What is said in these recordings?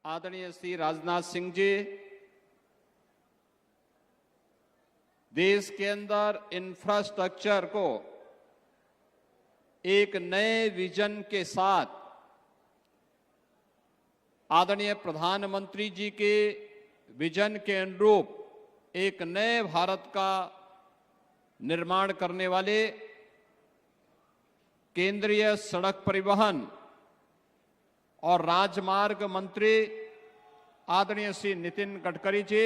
आदरणीय श्री राजनाथ सिंह जी, देश के अंदर इंफ्रास्ट्रक्चर को एक नए विजन के साथ आदरणीय प्रधानमंत्री जी के विजन के अनुरूप एक नए भारत का निर्माण करने वाले केंद्रीय सड़क परिवहन और राजमार्ग मंत्री आदरणीय श्री नितिन गडकरी जी,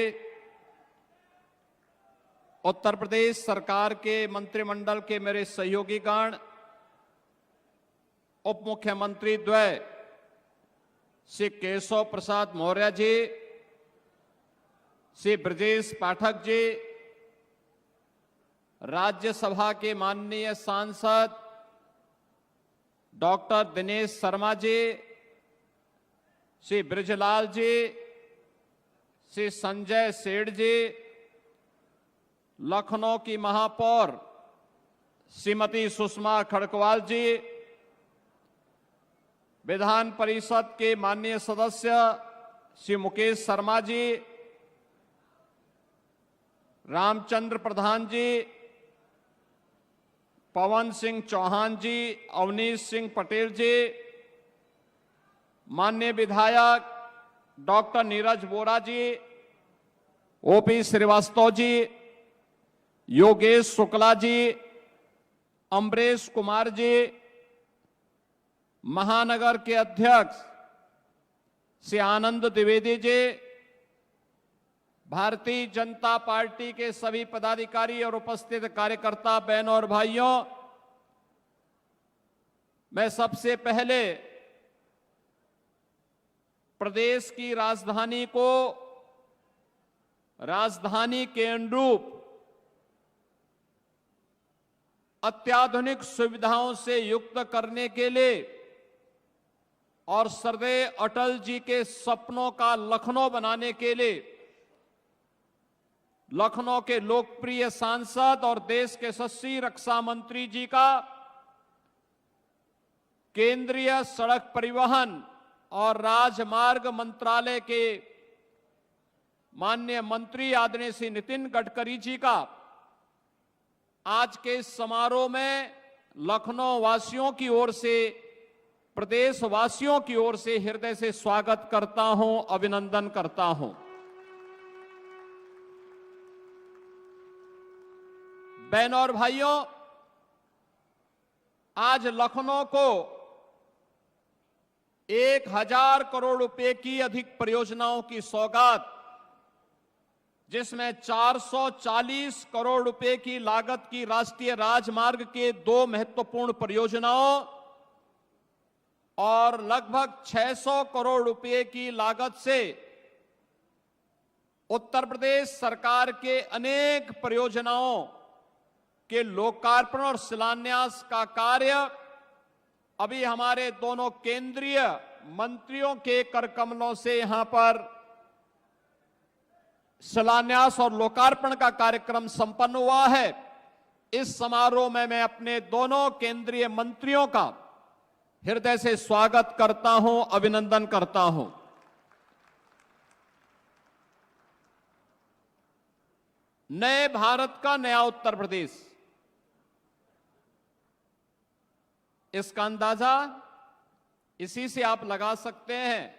उत्तर प्रदेश सरकार के मंत्रिमंडल के मेरे सहयोगीगण, उप मुख्यमंत्री द्वय श्री केशव प्रसाद मौर्य जी, श्री ब्रजेश पाठक जी, राज्यसभा के माननीय सांसद डॉक्टर दिनेश शर्मा जी, श्री ब्रिजलाल जी, श्री संजय सेठ जी, लखनऊ की महापौर श्रीमती सुषमा खड़गवाल जी, विधान परिषद के माननीय सदस्य श्री मुकेश शर्मा जी, रामचंद्र प्रधान जी, पवन सिंह चौहान जी, अवनीश सिंह पटेल जी, माननीय विधायक डॉक्टर नीरज वोरा जी, ओपी श्रीवास्तव जी, योगेश शुक्ला जी, अमरेश कुमार जी, महानगर के अध्यक्ष श्री आनंद द्विवेदी जी, भारतीय जनता पार्टी के सभी पदाधिकारी और उपस्थित कार्यकर्ता बहनों और भाइयों, मैं सबसे पहले प्रदेश की राजधानी को राजधानी के अनुरूप अत्याधुनिक सुविधाओं से युक्त करने के लिए और सरदेव अटल जी के सपनों का लखनऊ बनाने के लिए लखनऊ के लोकप्रिय सांसद और देश के यशस्वी रक्षा मंत्री जी का केंद्रीय सड़क परिवहन और राजमार्ग मंत्रालय के माननीय मंत्री आदरणीय श्री नितिन गडकरी जी का आज के इस समारोह में लखनऊ वासियों की ओर से, प्रदेश वासियों की ओर से हृदय से स्वागत करता हूं, अभिनंदन करता हूं। बहनों और भाइयों, आज लखनऊ को 1000 करोड़ रुपए की अधिक परियोजनाओं की सौगात, जिसमें 440 करोड़ रुपए की लागत की राष्ट्रीय राजमार्ग के 2 महत्वपूर्ण परियोजनाओं और लगभग 600 करोड़ रुपए की लागत से उत्तर प्रदेश सरकार के अनेक परियोजनाओं के लोकार्पण और शिलान्यास का कार्य अभी हमारे दोनों केंद्रीय मंत्रियों के करकमलों से यहां पर शिलान्यास और लोकार्पण का कार्यक्रम संपन्न हुआ है। इस समारोह में मैं अपने दोनों केंद्रीय मंत्रियों का हृदय से स्वागत करता हूं, अभिनंदन करता हूं। नए भारत का नया उत्तर प्रदेश, इसका अंदाजा इसी से आप लगा सकते हैं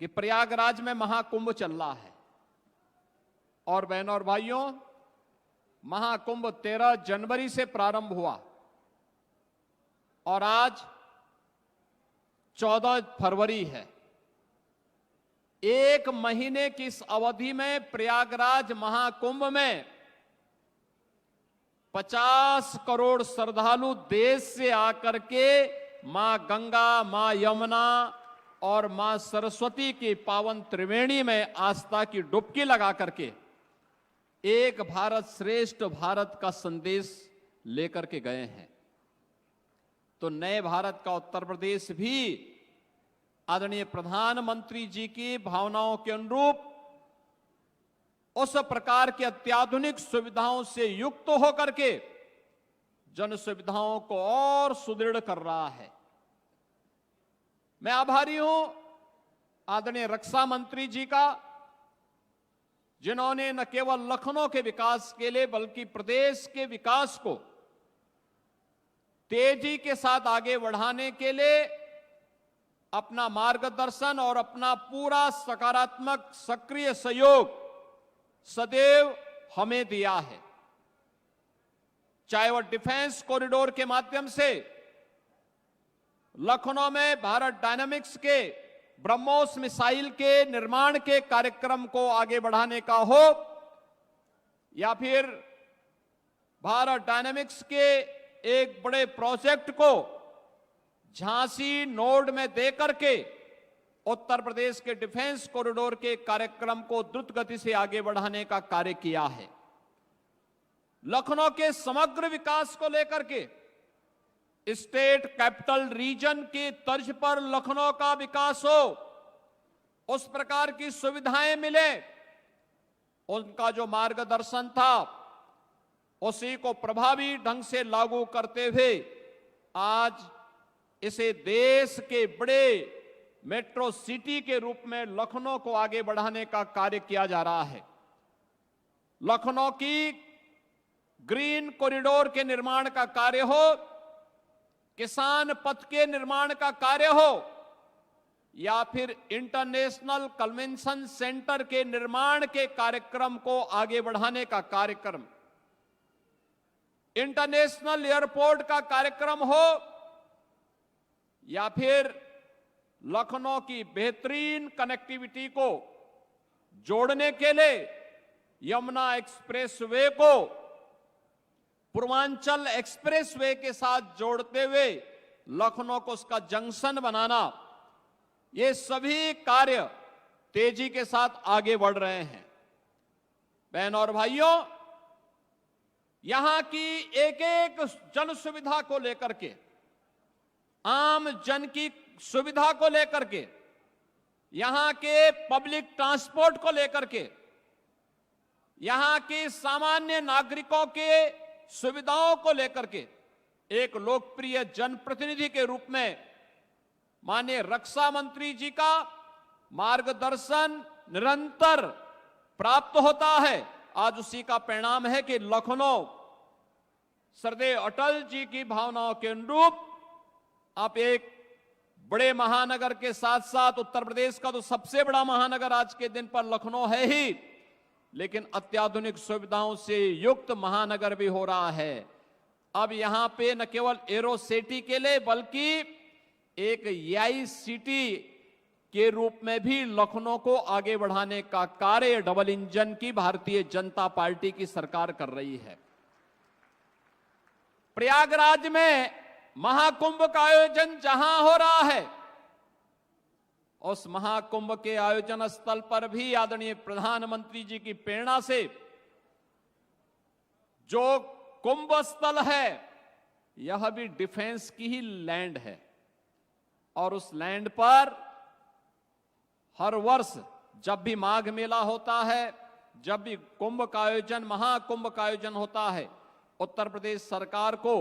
कि प्रयागराज में महाकुंभ चल रहा है और बहनों और भाइयों, महाकुंभ 13 जनवरी से प्रारंभ हुआ और आज 14 फरवरी है। एक महीने की इस अवधि में प्रयागराज महाकुंभ में 50 करोड़ श्रद्धालु देश से आकर के मां गंगा, मां यमुना और मां सरस्वती की पावन त्रिवेणी में आस्था की डुबकी लगा करके एक भारत श्रेष्ठ भारत का संदेश लेकर के गए हैं। तो नए भारत का उत्तर प्रदेश भी आदरणीय प्रधानमंत्री जी की भावनाओं के अनुरूप उस प्रकार की अत्याधुनिक सुविधाओं से युक्त होकर के जन सुविधाओं को और सुदृढ़ कर रहा है। मैं आभारी हूं आदरणीय रक्षा मंत्री जी का, जिन्होंने न केवल लखनऊ के विकास के लिए बल्कि प्रदेश के विकास को तेजी के साथ आगे बढ़ाने के लिए अपना मार्गदर्शन और अपना पूरा सकारात्मक सक्रिय सहयोग सदैव हमें दिया है। चाहे वह डिफेंस कॉरिडोर के माध्यम से लखनऊ में भारत डायनामिक्स के ब्रह्मोस मिसाइल के निर्माण के कार्यक्रम को आगे बढ़ाने का हो, या फिर भारत डायनामिक्स के एक बड़े प्रोजेक्ट को झांसी नोड में देकर के उत्तर प्रदेश के डिफेंस कॉरिडोर के कार्यक्रम को द्रुत गति से आगे बढ़ाने का कार्य किया है। लखनऊ के समग्र विकास को लेकर के स्टेट कैपिटल रीजन की तर्ज पर लखनऊ का विकास हो, उस प्रकार की सुविधाएं मिले, उनका जो मार्गदर्शन था उसी को प्रभावी ढंग से लागू करते हुए आज इसे देश के बड़े मेट्रो सिटी के रूप में लखनऊ को आगे बढ़ाने का कार्य किया जा रहा है। लखनऊ की ग्रीन कॉरिडोर के निर्माण का कार्य हो, किसान पथ के निर्माण का कार्य हो, या फिर इंटरनेशनल कन्वेंशन सेंटर के निर्माण के कार्यक्रम को आगे बढ़ाने का कार्यक्रम, इंटरनेशनल एयरपोर्ट का कार्यक्रम हो, या फिर लखनऊ की बेहतरीन कनेक्टिविटी को जोड़ने के लिए यमुना एक्सप्रेसवे को पूर्वांचल एक्सप्रेसवे के साथ जोड़ते हुए लखनऊ को उसका जंक्शन बनाना, ये सभी कार्य तेजी के साथ आगे बढ़ रहे हैं। बहनों और भाइयों, यहां की एक एक जन सुविधा को लेकर के, आम जन की सुविधा को लेकर के, यहां के पब्लिक ट्रांसपोर्ट को लेकर के, यहां के सामान्य नागरिकों के सुविधाओं को लेकर के एक लोकप्रिय जनप्रतिनिधि के रूप में माननीय रक्षा मंत्री जी का मार्गदर्शन निरंतर प्राप्त होता है। आज उसी का परिणाम है कि लखनऊ सरदेव अटल जी की भावनाओं के अनुरूप आप एक बड़े महानगर के साथ साथ उत्तर प्रदेश का तो सबसे बड़ा महानगर आज के दिन पर लखनऊ है ही, लेकिन अत्याधुनिक सुविधाओं से युक्त महानगर भी हो रहा है। अब यहां पे न केवल एरो सिटी के लिए बल्कि एक एआई सिटी के रूप में भी लखनऊ को आगे बढ़ाने का कार्य डबल इंजन की भारतीय जनता पार्टी की सरकार कर रही है। प्रयागराज में महाकुंभ का आयोजन जहां हो रहा है, उस महाकुंभ के आयोजन स्थल पर भी आदरणीय प्रधानमंत्री जी की प्रेरणा से जो कुंभ स्थल है, यह भी डिफेंस की ही लैंड है, और उस लैंड पर हर वर्ष जब भी माघ मेला होता है, जब भी कुंभ का आयोजन, महाकुंभ का आयोजन होता है, उत्तर प्रदेश सरकार को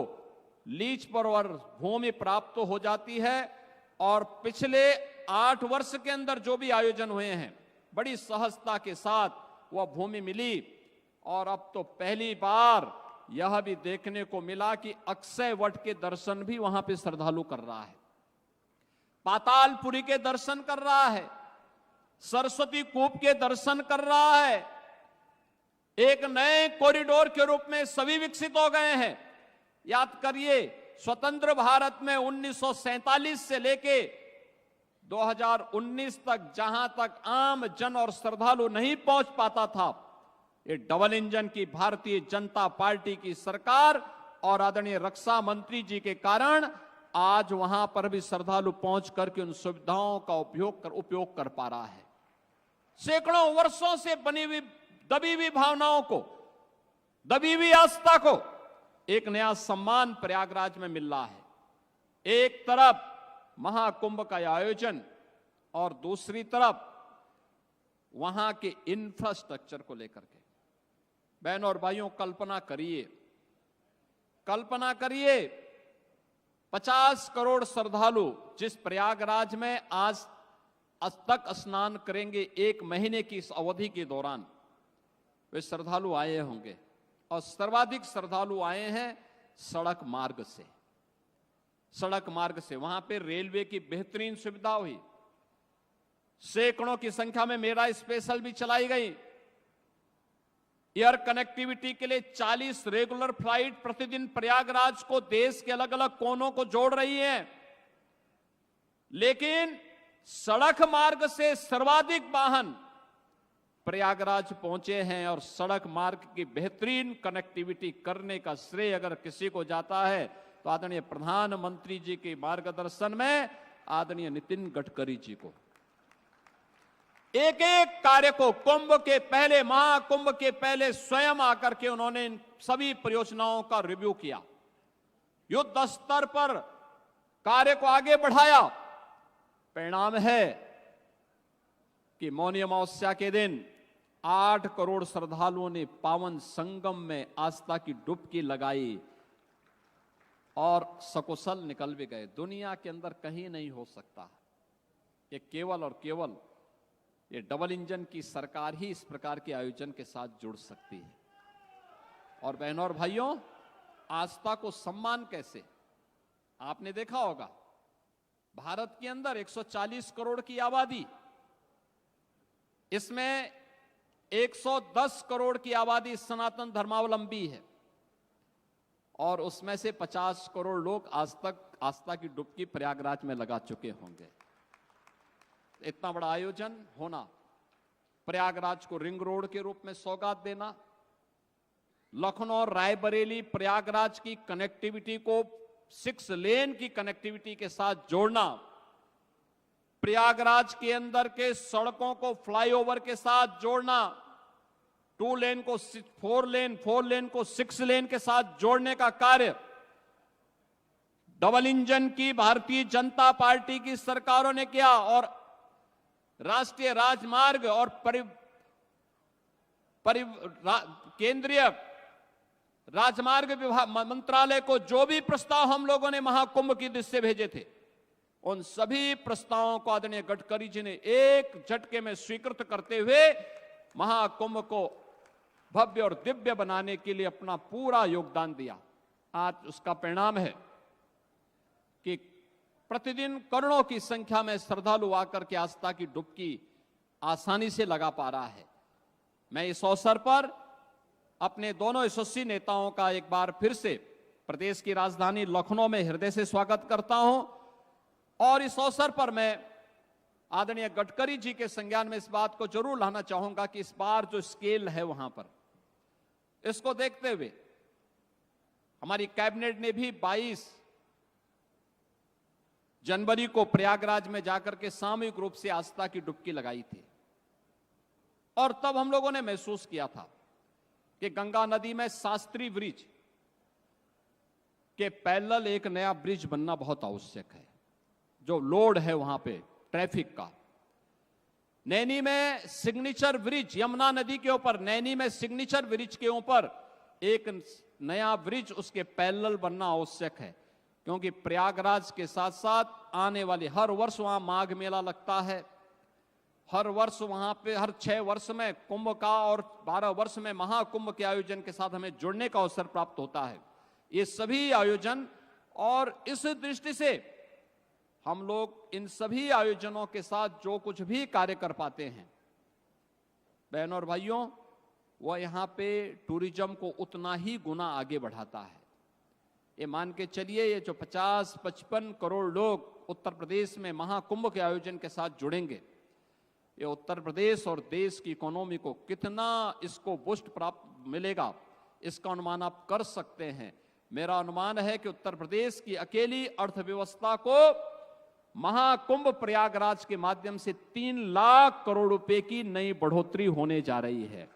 लीज पर भूमि प्राप्त हो जाती है। और पिछले 8 वर्ष के अंदर जो भी आयोजन हुए हैं, बड़ी सहजता के साथ वह भूमि मिली, और अब तो पहली बार यह भी देखने को मिला कि अक्षय वट के दर्शन भी वहां पे श्रद्धालु कर रहा है, पातालपुरी के दर्शन कर रहा है, सरस्वती कूप के दर्शन कर रहा है। एक नए कॉरिडोर के रूप में सभी विकसित हो गए हैं। याद करिए, स्वतंत्र भारत में 1947 से लेके 2019 तक जहां तक आम जन और श्रद्धालु नहीं पहुंच पाता था, ये डबल इंजन की भारतीय जनता पार्टी की सरकार और आदरणीय रक्षा मंत्री जी के कारण आज वहां पर भी श्रद्धालु पहुंच करके उन सुविधाओं का उपयोग कर पा रहा है। सैकड़ों वर्षों से बनी हुई दबी हुई भावनाओं को, दबी हुई आस्था को एक नया सम्मान प्रयागराज में मिल रहा है। एक तरफ महाकुंभ का आयोजन और दूसरी तरफ वहां के इंफ्रास्ट्रक्चर को लेकर के। बहनों और भाइयों, कल्पना करिए 50 करोड़ श्रद्धालु जिस प्रयागराज में आज तक स्नान करेंगे, 1 महीने की इस अवधि के दौरान वे श्रद्धालु आए होंगे। और सर्वाधिक श्रद्धालु आए हैं सड़क मार्ग से। सड़क मार्ग से वहां पे रेलवे की बेहतरीन सुविधा हुई, सैकड़ों की संख्या में मेरा स्पेशल भी चलाई गई। एयर कनेक्टिविटी के लिए 40 रेगुलर फ्लाइट प्रतिदिन प्रयागराज को देश के अलग अलग कोनों को जोड़ रही हैं। लेकिन सड़क मार्ग से सर्वाधिक वाहन प्रयागराज पहुंचे हैं और सड़क मार्ग की बेहतरीन कनेक्टिविटी करने का श्रेय अगर किसी को जाता है तो आदरणीय प्रधानमंत्री जी के मार्गदर्शन में आदरणीय नितिन गडकरी जी को। एक एक कार्य को कुंभ के पहले, महाकुंभ के पहले स्वयं आकर के उन्होंने इन सभी परियोजनाओं का रिव्यू किया, युद्ध स्तर पर कार्य को आगे बढ़ाया। परिणाम है कि मौनी अमावस्या के दिन 8 करोड़ श्रद्धालुओं ने पावन संगम में आस्था की डुबकी लगाई और सकुशल निकल भी गए। दुनिया के अंदर कहीं नहीं हो सकता। ये केवल और केवल ये डबल इंजन की सरकार ही इस प्रकार के आयोजन के साथ जुड़ सकती है। और बहनों और भाइयों, आस्था को सम्मान कैसे, आपने देखा होगा भारत के अंदर 140 करोड़ की आबादी, इसमें 110 करोड़ की आबादी सनातन धर्मावलंबी है और उसमें से 50 करोड़ लोग आज तक आस्था की डुबकी प्रयागराज में लगा चुके होंगे। इतना बड़ा आयोजन होना, प्रयागराज को रिंग रोड के रूप में सौगात देना, लखनऊ रायबरेली प्रयागराज की कनेक्टिविटी को 6 लेन की कनेक्टिविटी के साथ जोड़ना, प्रयागराज के अंदर के सड़कों को फ्लाईओवर के साथ जोड़ना, 2 लेन को 4 लेन, 4 लेन को 6 लेन के साथ जोड़ने का कार्य डबल इंजन की भारतीय जनता पार्टी की सरकारों ने किया। और राष्ट्रीय राजमार्ग और केंद्रीय राजमार्ग विभाग मंत्रालय को जो भी प्रस्ताव हम लोगों ने महाकुंभ की दृष्टि से भेजे थे, उन सभी प्रस्तावों को आदरणीय गडकरी जी ने एक झटके में स्वीकृत करते हुए महाकुंभ को भव्य और दिव्य बनाने के लिए अपना पूरा योगदान दिया। आज उसका परिणाम है कि प्रतिदिन करोड़ों की संख्या में श्रद्धालु आकर के आस्था की डुबकी आसानी से लगा पा रहा है। मैं इस अवसर पर अपने दोनों यशस्वी नेताओं का एक बार फिर से प्रदेश की राजधानी लखनऊ में हृदय से स्वागत करता हूं और इस अवसर पर मैं आदरणीय गडकरी जी के संज्ञान में इस बात को जरूर लाना चाहूंगा कि इस बार जो स्केल है वहां पर, इसको देखते हुए हमारी कैबिनेट ने भी 22 जनवरी को प्रयागराज में जाकर के सामूहिक रूप से आस्था की डुबकी लगाई थी। और तब हम लोगों ने महसूस किया था कि गंगा नदी में शास्त्री ब्रिज के पैरेलल एक नया ब्रिज बनना बहुत आवश्यक है। जो लोड है वहां पे ट्रैफिक का, नैनी में सिग्नेचर ब्रिज, यमुना नदी के ऊपर नैनी में सिग्नेचर ब्रिज के ऊपर एक नया ब्रिज उसके पैरेलल बनना आवश्यक है। क्योंकि प्रयागराज के साथ साथ आने वाले हर वर्ष वहां माघ मेला लगता है, हर वर्ष वहां पे हर 6 वर्ष में कुंभ का और 12 वर्ष में महाकुंभ के आयोजन के साथ हमें जुड़ने का अवसर प्राप्त होता है। ये सभी आयोजन, और इस दृष्टि से हम लोग इन सभी आयोजनों के साथ जो कुछ भी कार्य कर पाते हैं, बहनों और भाइयों, वह यहाँ पे टूरिज्म को उतना ही गुना आगे बढ़ाता है। ये मान के चलिए, ये जो 50-55 करोड़ लोग उत्तर प्रदेश में महाकुंभ के आयोजन के साथ जुड़ेंगे, ये उत्तर प्रदेश और देश की इकोनॉमी को कितना इसको बूस्ट प्राप्त मिलेगा, इसका अनुमान आप कर सकते हैं। मेरा अनुमान है कि उत्तर प्रदेश की अकेली अर्थव्यवस्था को महाकुंभ प्रयागराज के माध्यम से 3 लाख करोड़ रुपए की नई बढ़ोतरी होने जा रही है।